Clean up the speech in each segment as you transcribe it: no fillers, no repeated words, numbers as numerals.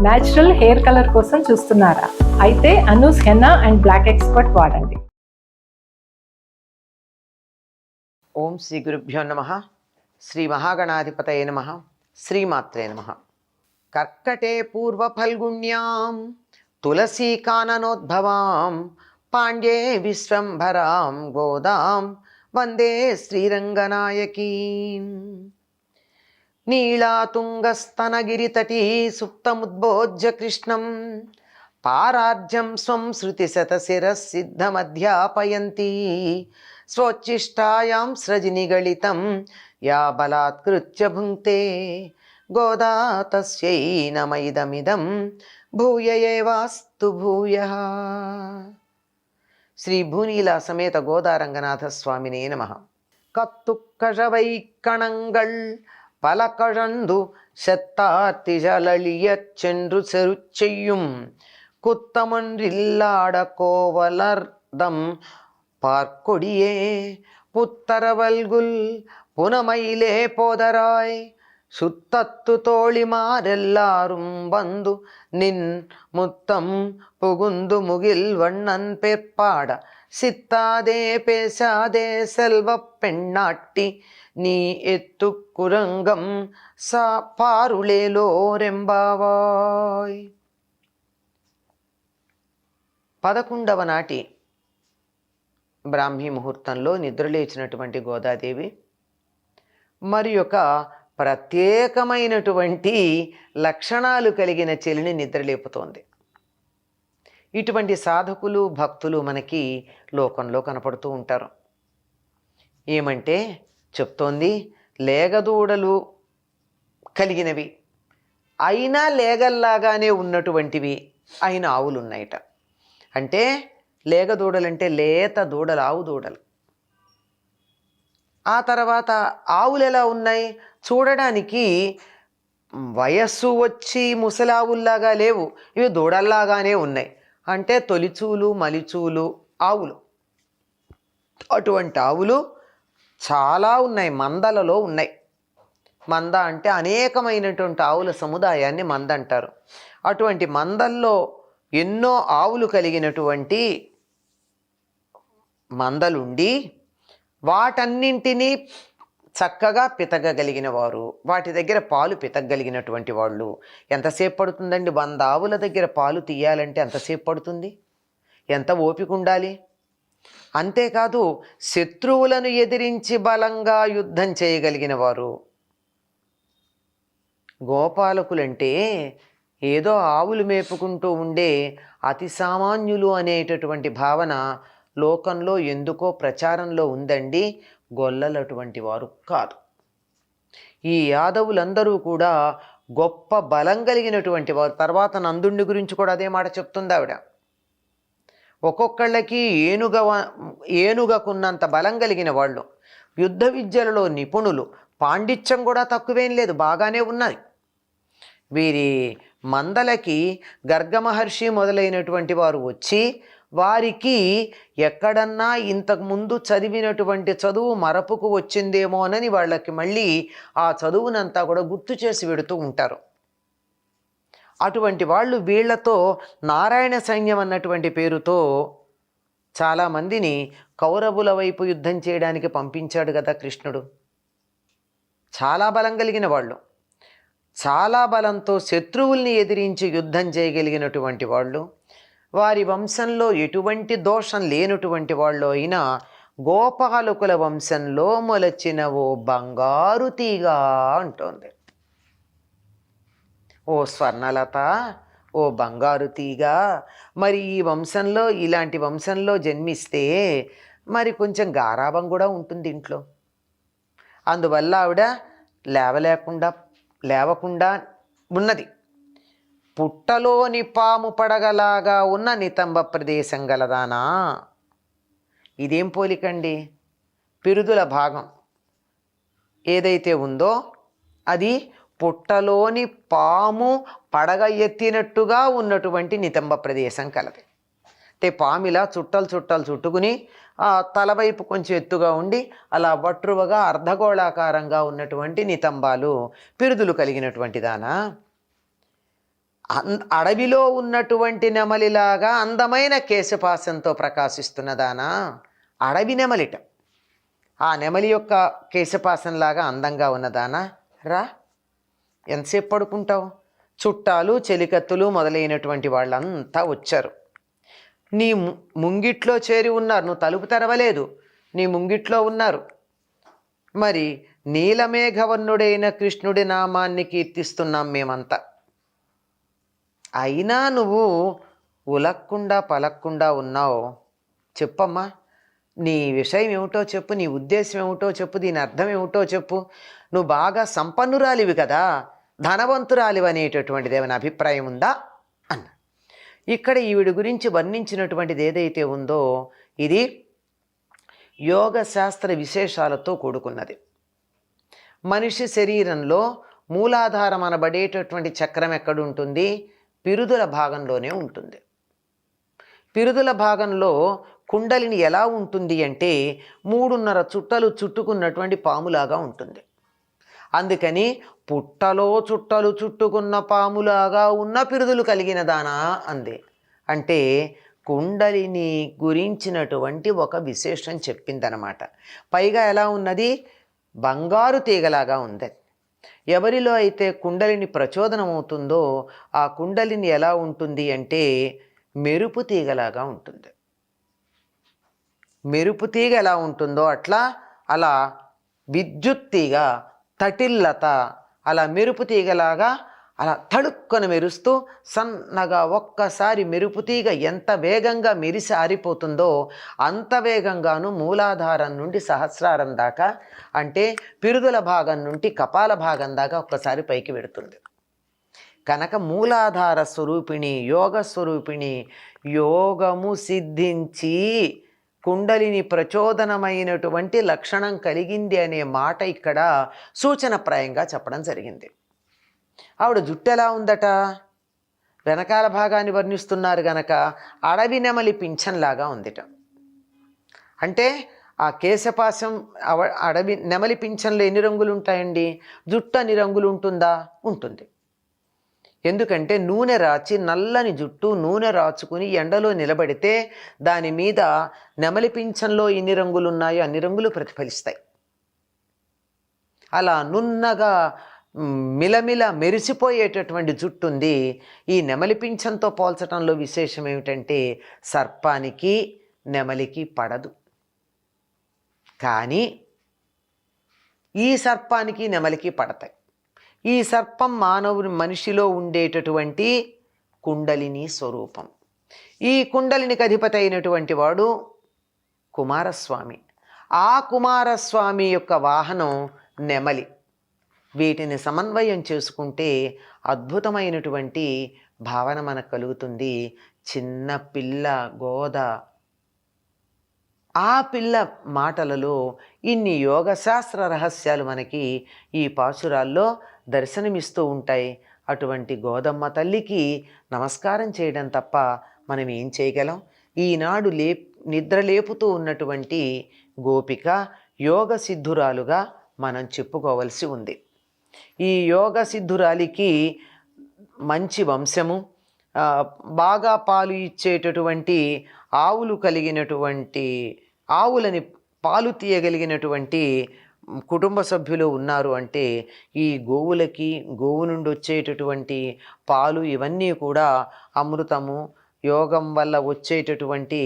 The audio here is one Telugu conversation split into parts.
న్యాచురల్ హెయిర్ కలర్ కోసం చూస్తున్నారా? అయితే Anoos henna and black expert వాడండి. ఓం శ్రీ గురుభ్యో నమ. శ్రీ మహాగణాధిపతయే నమ. శ్రీమాత్రే నమ. కర్కటే పూర్వ ఫల్గుణ్యాం తులసీ కాననోద్భవాం పాండ్యే విశ్వంభరాం గోదాం వందే శ్రీరంగనాయకీం. నీళాతుంగస్తనగిరితటీ సుప్తముద్బోధ్య కృష్ణం పారార్జం స్వం శృతిశతశిరసిద్ధమధ్యాపయంతి స్వోచ్ఛిష్టాయాం స్రజినిగళితం యా బలాత్కృత్య భుంక్తే గోదా తస్యై నమైదమిదం భూయ ఏవాస్తు భూయః. శ్రీ భూనీలా సమేత గోదారంగనాథ స్వామినే నమః. கத்துக்கழவைக்கணங்கள் பல கழந்து செத்தார்த்திஜலியச் சென்று செருச்செய்யும் குத்தமொன்றில்லாட கோவலர்தம் பார்க்கொடியே புத்தரவல்குல் புனமயிலே போதராய் சுத்தத்து தோழிமாரெல்லாரும் வந்து நின் முத்தம் புகுந்து முகில் வண்ணன் பேர்ப்பாட சித்தாதே பேசாதே செல்வ பெண்ணாட்டி నీ ఎత్తు కురంగం సా పారులేలోరెంబావాయ్. 11వ నాటి బ్రాహ్మీ ముహూర్తంలో నిద్రలేచినటువంటి గోదాదేవి మరి ఒక ప్రత్యేకమైనటువంటి లక్షణాలు కలిగిన చెలిని నిద్రలేపుతోంది. ఇటువంటి సాధకులు భక్తులు మనకి లోకంలో కనపడుతూ ఉంటారు. ఏమంటే చెప్తోంది, లేగదూడలు కలిగినవి అయినా లేగల్లాగానే ఉన్నటువంటివి అయిన ఆవులు ఉన్నాయట. అంటే లేగదూడలంటే లేత దూడలు, ఆవు దూడలు. ఆ తర్వాత ఆవులు ఎలా ఉన్నాయి చూడడానికి, వయస్సు వచ్చి ముసలావుల్లాగా లేవు, ఇవి దూడల్లాగానే ఉన్నాయి. అంటే తొలిచూలు మలిచూలు ఆవులు. అటువంటి ఆవులు చాలా ఉన్నాయి, మందలలో ఉన్నాయి. మంద అంటే అనేకమైనటువంటి ఆవుల సముదాయాన్ని మంద అంటారు. అటువంటి మందల్లో ఎన్నో ఆవులు కలిగినటువంటి మందలుండి వాటన్నింటినీ చక్కగా పితగగలిగిన వారు, వాటి దగ్గర పాలు పితగలిగినటువంటి వాళ్ళు. ఎంతసేపు పడుతుందండి 100 ఆవుల దగ్గర పాలు తీయాలంటే ఎంతసేపు పడుతుంది? ఎంత ఓపిక ఉండాలి? అంతేకాదు శత్రువులను ఎదిరించి బలంగా యుద్ధం చేయగలిగిన వారు. గోపాలకులంటే ఏదో ఆవులు మేపుకుంటూ ఉండే అతి సామాన్యులు అనేటటువంటి భావన లోకంలో ఎందుకో ప్రచారంలో ఉందండి. గొల్లలు అటువంటి వారు కాదు. ఈ యాదవులందరూ కూడా గొప్ప బలం కలిగినటువంటి వారు. తర్వాత నందుని గురించి కూడా అదే మాట చెప్తుంది ఆవిడ. ఒక్కొక్కళ్ళకి ఏనుగకున్నంత బలం కలిగిన వాళ్ళు, యుద్ధ విద్యలలో నిపుణులు, పాండిత్యం కూడా తక్కువేం లేదు, బాగానే ఉన్నాయి. వీరి మందలకి గర్గమహర్షి మొదలైనటువంటి వారు వచ్చి వారికి ఎక్కడన్నా ఇంతకుముందు చదివినటువంటి చదువు మరపుకు వచ్చిందేమోనని వాళ్ళకి మళ్ళీ ఆ చదువునంతా కూడా గుర్తు చేసి పెడుతూ ఉంటారు. అటువంటి వాళ్ళు వీళ్లతో నారాయణ సైన్యం అన్నటువంటి పేరుతో చాలామందిని కౌరవుల వైపు యుద్ధం చేయడానికి పంపించాడు కదా కృష్ణుడు. చాలా బలం కలిగిన వాళ్ళు, చాలా బలంతో శత్రువుల్ని ఎదిరించి యుద్ధం చేయగలిగినటువంటి వాళ్ళు, వారి వంశంలో ఎటువంటి దోషం లేనటువంటి వాళ్ళు అయినా గోపాలకుల వంశంలో మొలచిన ఓ బంగారు తీగ అంటోంది. ఓ స్వర్ణలత, ఓ బంగారు తీగ, మరి ఈ వంశంలో, ఇలాంటి వంశంలో జన్మిస్తే మరి కొంచెం గారాబం కూడా ఉంటుంది ఇంట్లో. అందువల్ల ఆవిడ లేవకుండా ఉన్నది. పుట్టలోని పాము పడగలాగా ఉన్న నితంబ ప్రదేశం గలదానా. ఇదేం పోలికండి? పిరుదుల భాగం ఏదైతే ఉందో అది పుట్టలోని పాము పడగ ఎత్తినట్టుగా ఉన్నటువంటి నితంబ ప్రదేశం కలది. అంటే పామిలా చుట్టలు చుట్టుకుని తలవైపు కొంచెం ఎత్తుగా ఉండి అలా వట్రువగా అర్ధగోళాకారంగా ఉన్నటువంటి నితంబాలు, పిరుదులు కలిగినటువంటి దానా. అడవిలో ఉన్నటువంటి నెమలిలాగా అందమైన కేశపాసంతో ప్రకాశిస్తున్నదానా, అడవి నెమలిట, ఆ నెమలి యొక్క కేశపాసంలాగా అందంగా ఉన్నదానా, రా, ఎంతసేపు పడుకుంటావు? చుట్టాలు చెలికత్తులు మొదలైనటువంటి వాళ్ళంతా వచ్చారు. నీ ముంగిట్లో చేరి ఉన్నారు, నువ్వు తలుపు తెరవలేదు, నీ ముంగిట్లో ఉన్నారు. మరి నీలమేఘవర్ణుడైన కృష్ణుడి నామాన్ని కీర్తిస్తున్నాం మేమంతా. అయినా నువ్వు ఉలక్కుండా పలక్కుండా ఉన్నావు. చెప్పమ్మా, నీ విషయం ఏమిటో చెప్పు, నీ ఉద్దేశం ఏమిటో చెప్పు, దీని అర్థం ఏమిటో చెప్పు. నువ్వు బాగా సంపన్నురాలివి కదా, ధనవంతురాలివి అనేటటువంటిది ఏమైనా అభిప్రాయం ఉందా అన్న. ఇక్కడ ఈవిడి గురించి వర్ణించినటువంటిది ఏదైతే ఉందో ఇది యోగ శాస్త్ర విశేషాలతో కూడుకున్నది. మనిషి శరీరంలో మూలాధారం అనబడేటటువంటి చక్రం ఎక్కడుంటుంది? పిరుదుల భాగంలోనే ఉంటుంది. పిరుదుల భాగంలో కుండలిని ఎలా ఉంటుంది అంటే 3.5 చుట్టలు చుట్టుకున్నటువంటి పాములాగా ఉంటుంది. అందుకని పుట్టలో చుట్టలు చుట్టుకున్న పాములాగా ఉన్న పిరుదులు కలిగిన దానా అంది. అంటే కుండలిని గురించినటువంటి ఒక విశేషం చెప్పిందనమాట. పైగా ఎలా ఉన్నది? బంగారు తీగలాగా ఉంది. ఎవరిలో అయితే కుండలిని ప్రచోదనం అవుతుందో ఆ కుండలిని ఎలా ఉంటుంది అంటే మెరుపు తీగలాగా ఉంటుంది. మెరుపు తీగ ఎలా ఉంటుందో అలా విద్యుత్ తీగ, తటిల్లత, అలా మెరుపు తీగలాగా అలా తడుక్కను మెరుస్తూ సన్నగా ఒక్కసారి మెరుపు తీగ ఎంత వేగంగా మెరిసి ఆరిపోతుందో అంత వేగంగాను మూలాధారం నుండి సహస్రారం దాకా, అంటే పిరుదుల భాగం నుండి కపాల భాగం దాకా ఒక్కసారి పైకి వెడుతుంది. కనుక మూలాధార స్వరూపిణి, యోగ స్వరూపిణి, యోగము సిద్ధించి కుండలిని ప్రచోదనమైనటువంటి లక్షణం కలిగింది అనే మాట ఇక్కడ సూచనప్రాయంగా చెప్పడం జరిగింది. ఆవిడ జుట్టు ఎలా ఉందట? వెనకాల భాగాన్ని వర్ణిస్తున్నారు గనక అడవి నెమలి పింఛన్లాగా ఉందిట. అంటే ఆ కేశపాశం అడవి నెమలి పింఛన్లో ఎన్ని రంగులు ఉంటాయండి? జుట్టు అన్ని రంగులు ఉంటుందా? ఉంటుంది. ఎందుకంటే నూనె రాచి, నల్లని జుట్టు నూనె రాచుకుని ఎండలో నిలబడితే దాని మీద నెమలి పింఛన్లో ఎన్ని రంగులు ఉన్నాయో అన్ని రంగులు ప్రతిఫలిస్తాయి. అలా నున్నగా మిలమిల మెరిసిపోయేటటువంటి జుట్టు ఉంది. ఈ నెమలి పింఛంతో పోల్చడంలో విశేషం ఏమిటంటే సర్పానికి నెమలికి పడదు, కానీ ఈ సర్పానికి నెమలికి పడతాయి. ఈ సర్పం మనిషిలో ఉండేటటువంటి కుండలిని స్వరూపం. ఈ కుండలినికి అధిపతి అయినటువంటి వాడు కుమారస్వామి. ఆ కుమారస్వామి యొక్క వాహనం నెమలి. వీటిని సమన్వయం చేసుకుంటే అద్భుతమైనటువంటి భావన మనకు కలుగుతుంది. చిన్న పిల్ల గోద, ఆ పిల్ల మాటలలో ఇన్ని యోగశాస్త్ర రహస్యాలు మనకి ఈ పాసురాల్లో దర్శనమిస్తూ ఉంటాయి. అటువంటి గోదమ్మ తల్లికి నమస్కారం చేయడం తప్ప మనం ఏం చేయగలం? ఈనాడు నిద్రలేపుతూ ఉన్నటువంటి గోపిక యోగ సిద్ధురాలుగా మనం చెప్పుకోవలసి ఉంది. ఈ యోగ సిద్ధురాలికి మంచి వంశము, బాగా పాలు ఇచ్చేటటువంటి ఆవులు కలిగినటువంటి, ఆవులని పాలు తీయగలిగినటువంటి కుటుంబ సభ్యులు ఉన్నారు అంటే ఈ గోవులకి, గోవు నుండి వచ్చేటటువంటి పాలు ఇవన్నీ కూడా అమృతము, యోగం వల్ల వచ్చేటటువంటి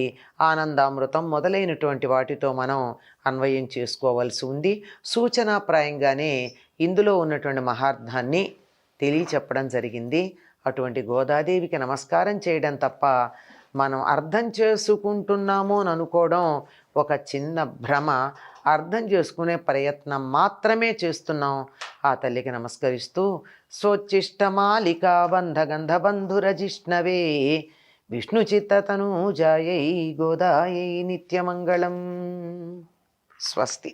ఆనందామృతం మొదలైనటువంటి వాటితో మనం అన్వయం చేసుకోవాల్సి ఉంది. సూచనాప్రాయంగానే ఇందులో ఉన్నటువంటి మహార్థాన్ని తెలియచెప్పడం జరిగింది. అటువంటి గోదాదేవికి నమస్కారం చేయడం తప్ప మనం అర్థం చేసుకుంటున్నాము అని అనుకోవడం ఒక చిన్న భ్రమ. అర్థం చేసుకునే ప్రయత్నం మాత్రమే చేస్తున్నాం. ఆ తల్లికి నమస్కరిస్తూ స్వోచ్చిష్టమాలికా బంధగంధబంధురజిష్ణవే విష్ణుచిత్తతనూజాయై గోదాయై నిత్యమంగళం. స్వస్తి.